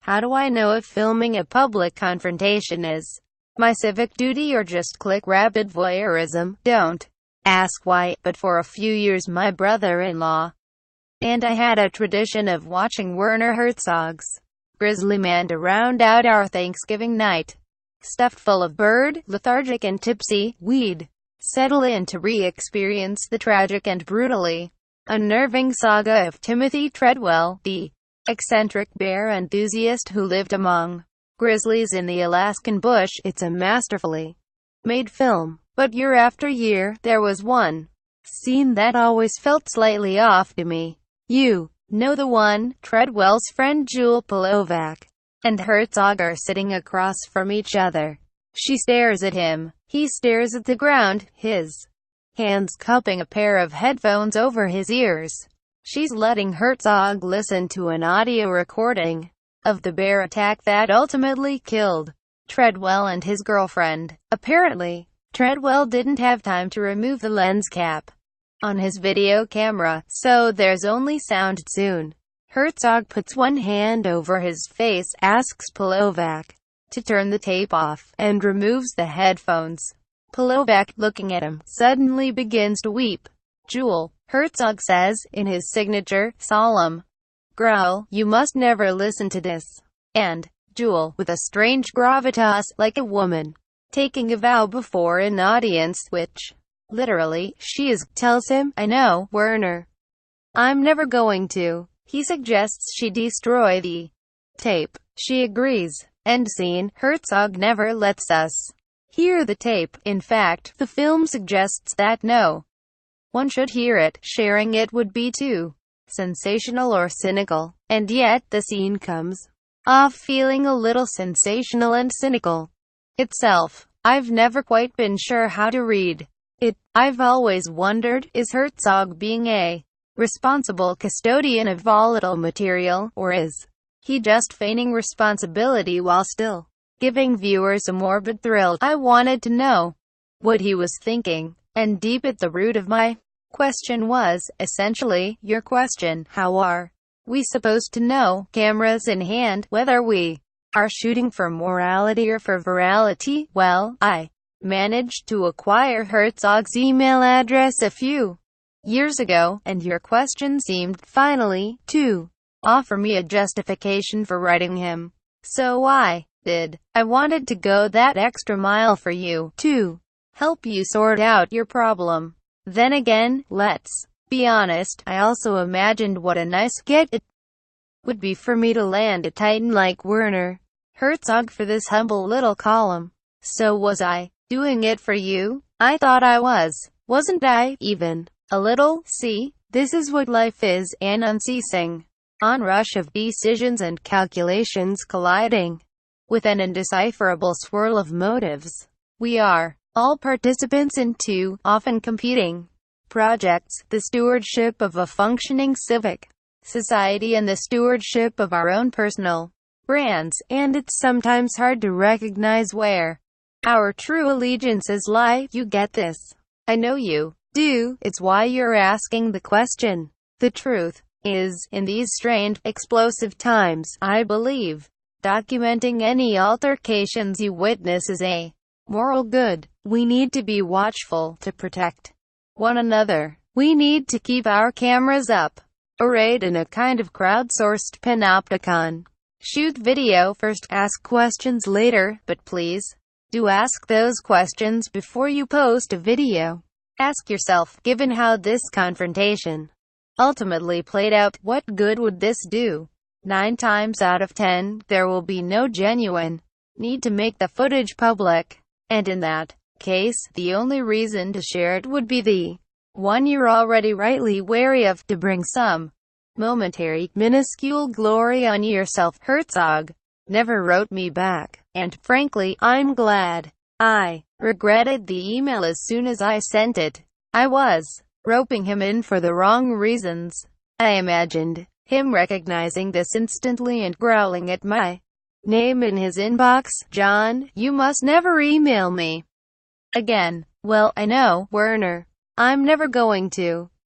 How do I know if filming a public confrontation is my civic duty or just click rapid voyeurism? Don't ask why, but for a few years my brother-in-law and I had a tradition of watching Werner Herzog's Grizzly Man to round out our Thanksgiving night. Stuffed full of bird, lethargic and tipsy, we'd settle in to re-experience the tragic and brutally unnerving saga of Timothy Treadwell, the eccentric bear enthusiast who lived among grizzlies in the Alaskan bush. It's a masterfully made film, but year after year, there was one scene that always felt slightly off to me. You know the one. Treadwell's friend Jewel Polovac and Herzog are sitting across from each other. She stares at him. He stares at the ground, his hands cupping a pair of headphones over his ears. She's letting Herzog listen to an audio recording of the bear attack that ultimately killed Treadwell and his girlfriend. Apparently, Treadwell didn't have time to remove the lens cap on his video camera, so there's only sound. Soon, Herzog puts one hand over his face, asks Polovac to turn the tape off, and removes the headphones. Polovac, looking at him, suddenly begins to weep. Jewel, Herzog says, in his signature, solemn growl, you must never listen to this. And Jewel, with a strange gravitas, like a woman taking a vow before an audience, which literally, she is, tells him, I know, Werner. I'm never going to. He suggests she destroy the tape. She agrees. End scene. Herzog never lets us hear the tape. In fact, the film suggests that no one should hear it. Sharing it would be too sensational or cynical. And yet, the scene comes off feeling a little sensational and cynical itself. I've never quite been sure how to read it. I've always wondered, is Herzog being a responsible custodian of volatile material, or is he just feigning responsibility while still giving viewers a morbid thrill? I wanted to know what he was thinking, and deep at the root of my question was, essentially, your question: how are we supposed to know, cameras in hand, whether we are shooting for morality or for virality? Well, I managed to acquire Herzog's email address a few years ago, and your question seemed, finally, to offer me a justification for writing him. So I did. I wanted to go that extra mile for you, to help you sort out your problem. Then again, let's be honest, I also imagined what a nice get it would be for me to land a titan like Werner Herzog for this humble little column. So was I doing it for you? I thought I was. Wasn't I? Even a little? See, this is what life is, an unceasing onrush of decisions and calculations colliding with an indecipherable swirl of motives. We are all participants in two, often competing projects: the stewardship of a functioning civic society and the stewardship of our own personal brands, and it's sometimes hard to recognize where our true allegiances lie. You get this. I know you do. It's why you're asking the question. The truth is, in these strained, explosive times, I believe documenting any altercations you witness is a moral good. We need to be watchful, to protect one another. We need to keep our cameras up, arrayed in a kind of crowdsourced panopticon. Shoot video first, ask questions later, but please do ask those questions before you post a video. Ask yourself, given how this confrontation ultimately played out, what good would this do? 9 times out of 10, there will be no genuine need to make the footage public. And in that case, the only reason to share it would be the one you're already rightly wary of, to bring some momentary, minuscule glory on yourself. Herzog never wrote me back, and frankly, I'm glad. I regretted the email as soon as I sent it. I was roping him in for the wrong reasons. I imagined him recognizing this instantly and growling at my name in his inbox. John, you must never email me again. Well, I know, Werner. I'm never going to.